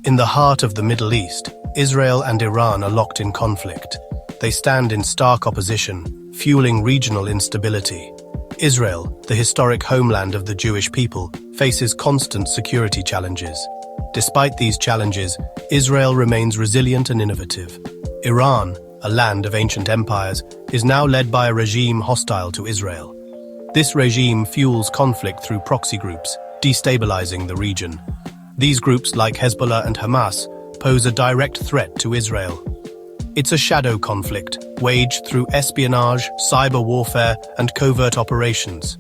In the heart of the Middle East, Israel and Iran are locked in conflict. They stand in stark opposition, fueling regional instability. Israel, the historic homeland of the Jewish people, faces constant security challenges. Despite these challenges, Israel remains resilient and innovative. Iran, a land of ancient empires, is now led by a regime hostile to Israel. This regime fuels conflict through proxy groups, destabilizing the region. These groups, like Hezbollah and Hamas, pose a direct threat to Israel. It's a shadow conflict, waged through espionage, cyber warfare, and covert operations.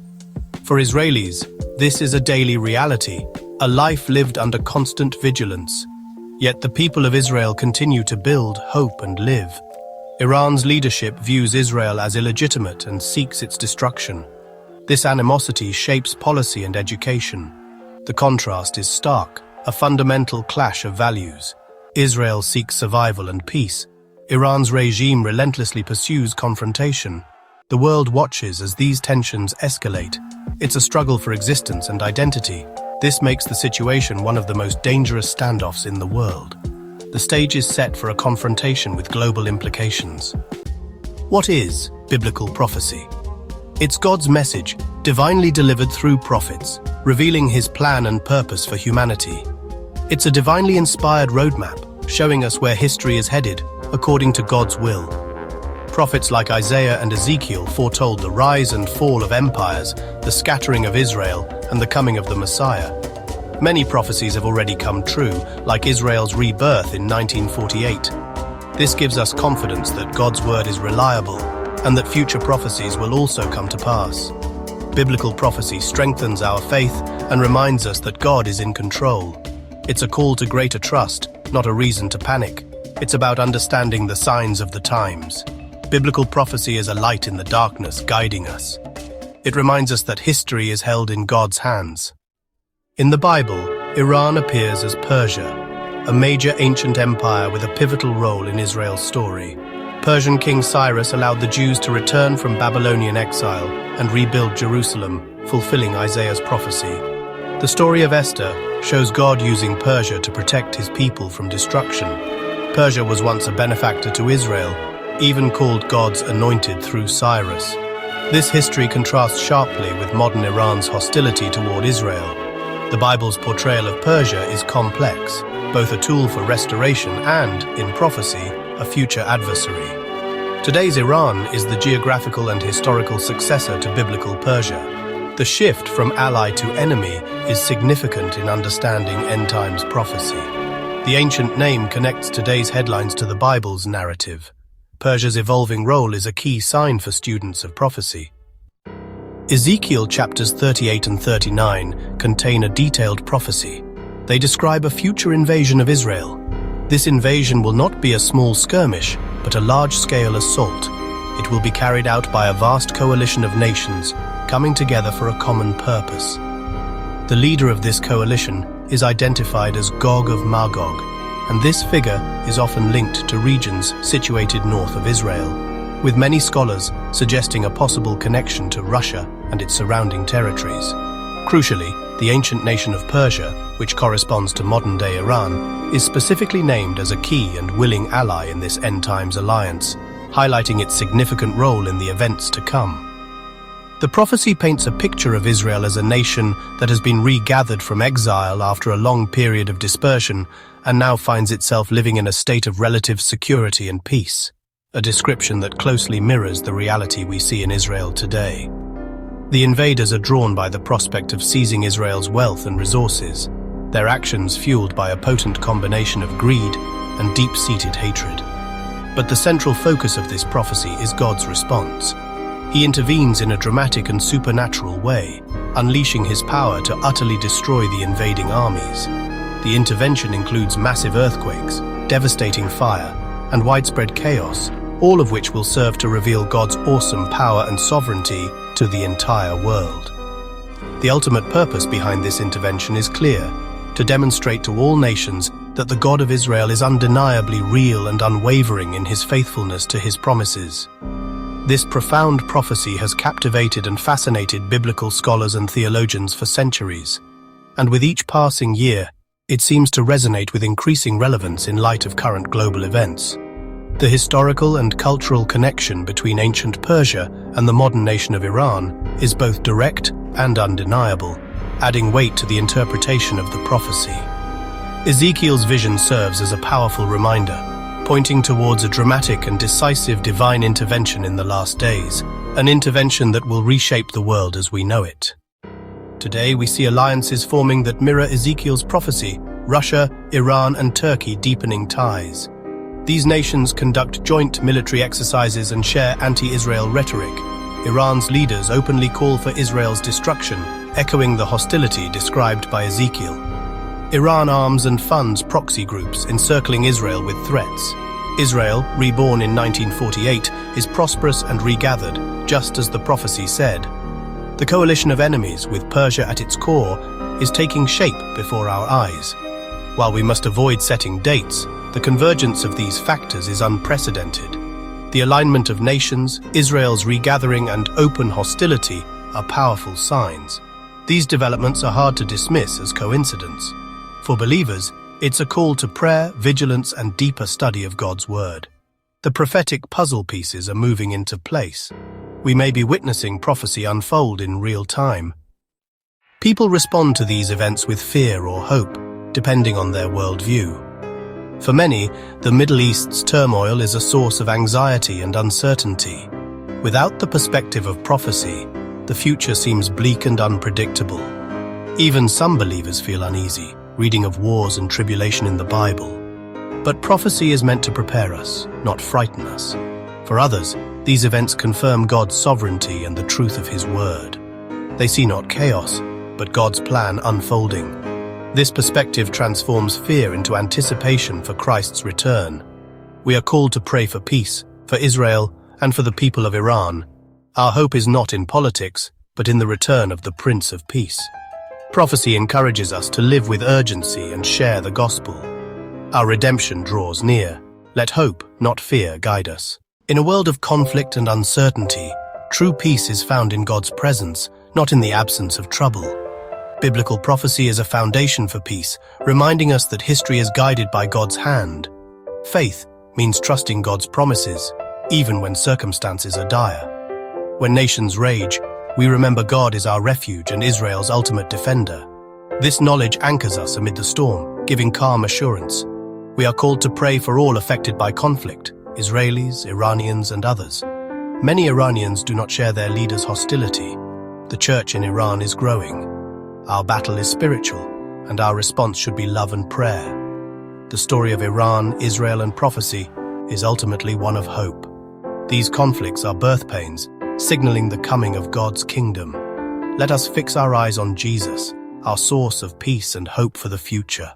For Israelis, this is a daily reality, a life lived under constant vigilance. Yet the people of Israel continue to build, hope, and live. Iran's leadership views Israel as illegitimate and seeks its destruction. This animosity shapes policy and education. The contrast is stark, a fundamental clash of values. Israel seeks survival and peace. Iran's regime relentlessly pursues confrontation. The world watches as these tensions escalate. It's a struggle for existence and identity. This makes the situation one of the most dangerous standoffs in the world. The stage is set for a confrontation with global implications. What is biblical prophecy? It's God's message, divinely delivered through prophets, revealing His plan and purpose for humanity. It's a divinely inspired roadmap, showing us where history is headed, according to God's will. Prophets like Isaiah and Ezekiel foretold the rise and fall of empires, the scattering of Israel, and the coming of the Messiah. Many prophecies have already come true, like Israel's rebirth in 1948. This gives us confidence that God's word is reliable, and that future prophecies will also come to pass. Biblical prophecy strengthens our faith and reminds us that God is in control. It's a call to greater trust, not a reason to panic. It's about understanding the signs of the times. Biblical prophecy is a light in the darkness, guiding us. It reminds us that history is held in God's hands. In the Bible, Iran appears as Persia, a major ancient empire with a pivotal role in Israel's story. Persian King Cyrus allowed the Jews to return from Babylonian exile and rebuild Jerusalem, fulfilling Isaiah's prophecy. The story of Esther shows God using Persia to protect His people from destruction. Persia was once a benefactor to Israel, even called God's anointed through Cyrus. This history contrasts sharply with modern Iran's hostility toward Israel. The Bible's portrayal of Persia is complex, both a tool for restoration and, in prophecy, a future adversary. Today's Iran is the geographical and historical successor to biblical Persia. The shift from ally to enemy is significant in understanding end times prophecy. The ancient name connects today's headlines to the Bible's narrative. Persia's evolving role is a key sign for students of prophecy. Ezekiel chapters 38 and 39 contain a detailed prophecy. They describe a future invasion of Israel. This invasion will not be a small skirmish, but a large-scale assault. It will be carried out by a vast coalition of nations, coming together for a common purpose. The leader of this coalition is identified as Gog of Magog, and this figure is often linked to regions situated north of Israel, with many scholars suggesting a possible connection to Russia and its surrounding territories. Crucially, the ancient nation of Persia, which corresponds to modern-day Iran, is specifically named as a key and willing ally in this end-times alliance, highlighting its significant role in the events to come. The prophecy paints a picture of Israel as a nation that has been regathered from exile after a long period of dispersion and now finds itself living in a state of relative security and peace, a description that closely mirrors the reality we see in Israel today. The invaders are drawn by the prospect of seizing Israel's wealth and resources, their actions fueled by a potent combination of greed and deep-seated hatred. But the central focus of this prophecy is God's response. He intervenes in a dramatic and supernatural way, unleashing His power to utterly destroy the invading armies. The intervention includes massive earthquakes, devastating fire, and widespread chaos, all of which will serve to reveal God's awesome power and sovereignty to the entire world. The ultimate purpose behind this intervention is clear: to demonstrate to all nations that the God of Israel is undeniably real and unwavering in His faithfulness to His promises. This profound prophecy has captivated and fascinated biblical scholars and theologians for centuries, and with each passing year, It seems to resonate with increasing relevance in light of current global events. The historical and cultural connection between ancient Persia and the modern nation of Iran is both direct and undeniable, adding weight to the interpretation of the prophecy. Ezekiel's vision serves as a powerful reminder, pointing towards a dramatic and decisive divine intervention in the last days, an intervention that will reshape the world as we know it. Today we see alliances forming that mirror Ezekiel's prophecy, Russia, Iran and Turkey deepening ties. These nations conduct joint military exercises and share anti-Israel rhetoric. Iran's leaders openly call for Israel's destruction, echoing the hostility described by Ezekiel. Iran arms and funds proxy groups encircling Israel with threats. Israel, reborn in 1948, is prosperous and regathered, just as the prophecy said. The coalition of enemies, with Persia at its core, is taking shape before our eyes. While we must avoid setting dates, the convergence of these factors is unprecedented. The alignment of nations, Israel's regathering, and open hostility are powerful signs. These developments are hard to dismiss as coincidence. For believers, it's a call to prayer, vigilance, and deeper study of God's Word. The prophetic puzzle pieces are moving into place. We may be witnessing prophecy unfold in real time. People respond to these events with fear or hope, depending on their worldview. For many, the Middle East's turmoil is a source of anxiety and uncertainty. Without the perspective of prophecy, the future seems bleak and unpredictable. Even some believers feel uneasy, reading of wars and tribulation in the Bible. But prophecy is meant to prepare us, not frighten us. For others, these events confirm God's sovereignty and the truth of His Word. They see not chaos, but God's plan unfolding. This perspective transforms fear into anticipation for Christ's return. We are called to pray for peace, for Israel, and for the people of Iran. Our hope is not in politics, but in the return of the Prince of Peace. Prophecy encourages us to live with urgency and share the gospel. Our redemption draws near. Let hope, not fear, guide us. In a world of conflict and uncertainty, true peace is found in God's presence, not in the absence of trouble. Biblical prophecy is a foundation for peace, reminding us that history is guided by God's hand. Faith means trusting God's promises, even when circumstances are dire. When nations rage, we remember God is our refuge and Israel's ultimate defender. This knowledge anchors us amid the storm, giving calm assurance. We are called to pray for all affected by conflict, Israelis, Iranians, and others. Many Iranians do not share their leaders' hostility. The church in Iran is growing. Our battle is spiritual, and our response should be love and prayer. The story of Iran, Israel, and prophecy is ultimately one of hope. These conflicts are birth pains, signaling the coming of God's kingdom. Let us fix our eyes on Jesus, our source of peace and hope for the future.